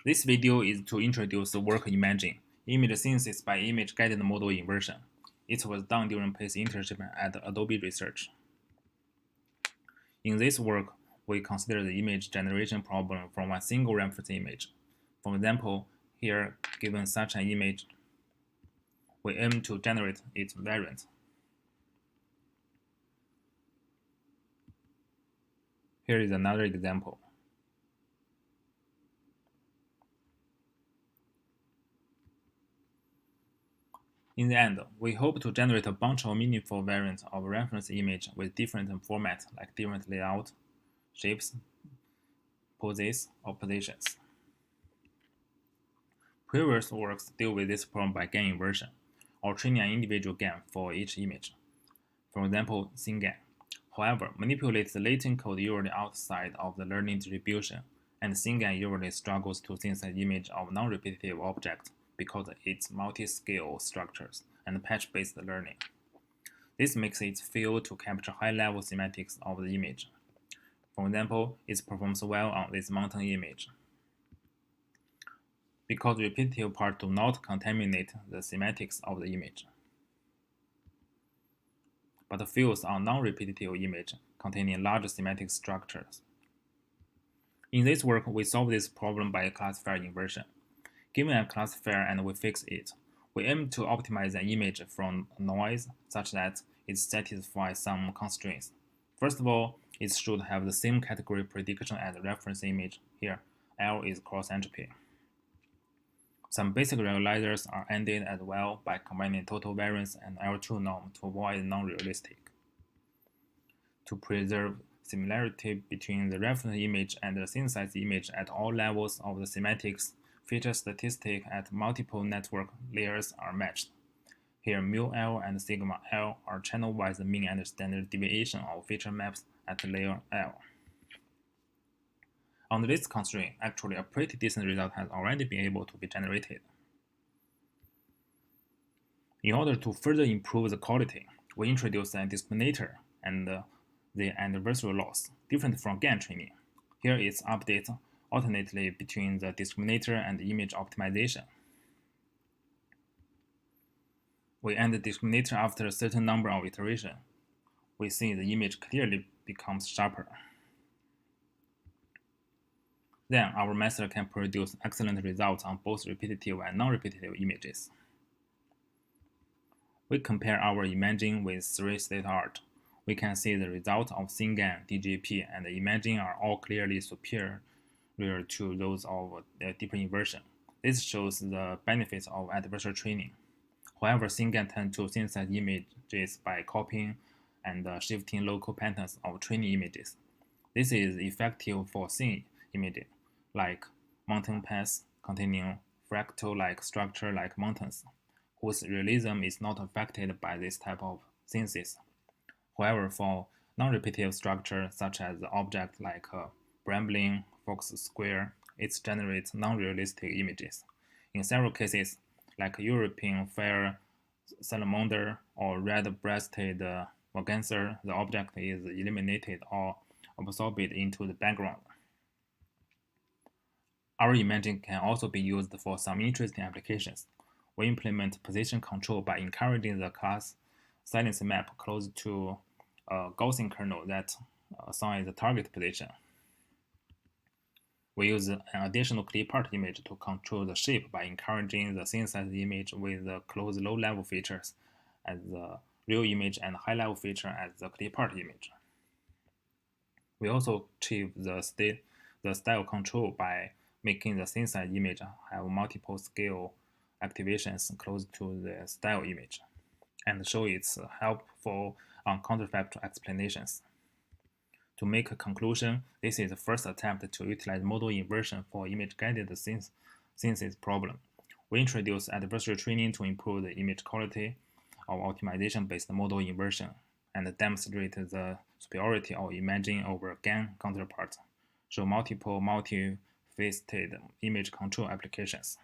This video is to introduce the work Imagine, image synthesis by image-guided model inversion. It was done during Pace internship at Adobe Research. In this work, we consider the image generation problem from a single reference image. For example, here, given such an image, we aim to generate its variant. Here is another example. In the end, we hope to generate a bunch of meaningful variants of a reference image with different formats like different layout, shapes, poses, or positions. Previous works deal with this problem by GAN inversion, or training an individual GAN for each image. For example, Singh GAN. However, manipulates the latent code usually outside of the learning distribution, and Singh GAN usually struggles to synthesize image of non-repetitive objects because its multi-scale structures and patch-based learning. This makes it fail to capture high-level semantics of the image. For example, it performs well on this mountain image, because repetitive parts do not contaminate the semantics of the image, but fails on non-repetitive image containing large semantic structures. In this work, we solve this problem by a classifier inversion. Given a classifier and we fix it, we aim to optimize an image from noise such that it satisfies some constraints. First of all, it should have the same category prediction as the reference image. Here, L is cross entropy. Some basic realizers are ended as well by combining total variance and L2 norm to avoid non-realistic. To preserve similarity between the reference image and the synthesized image at all levels of the semantics, feature statistics at multiple network layers are matched. Here, mu L and sigma L are channel-wise mean and standard deviation of feature maps at layer L. Under this constraint, actually a pretty decent result has already been able to be generated. In order to further improve the quality, we introduced a discriminator and the adversarial loss, different from GAN training. Here is update alternately between the discriminator and the image optimization. We end the discriminator after a certain number of iterations. We see the image clearly becomes sharper. Then our method can produce excellent results on both repetitive and non-repetitive images. We compare our Imagine with 3 state art. We can see the results of Singh GAN, DGP, and Imagine are all clearly superior to those of deeper inversion. This shows the benefits of adversarial training. However, Singh GAN tends to synthesize images by copying and shifting local patterns of training images. This is effective for Singh images, like mountain paths containing fractal-like structure like mountains, whose realism is not affected by this type of synthesis. However, for non-repetitive structure such as objects like brambling, fox square, it generates non-realistic images. In several cases, like European fair salamander or red-breasted vagancer, the object is eliminated or absorbed into the background. Our Imagine can also be used for some interesting applications. We implement position control by encouraging the class silence map close to a Gaussian kernel that assigns the target position. We use an additional clear part image to control the shape by encouraging the synthesized image with the close low-level features as the real image and high-level feature as the clear part image. We also achieve the style control by making the synthesized image have multiple scale activations close to the style image, and show it's helpful on counterfactual explanations. To make a conclusion, this is the first attempt to utilize model inversion for image-guided synthesis problem. We introduce adversarial training to improve the image quality of optimization-based model inversion and demonstrate the superiority of Imagine over GAN counterparts, show multiple multi-faceted image control applications.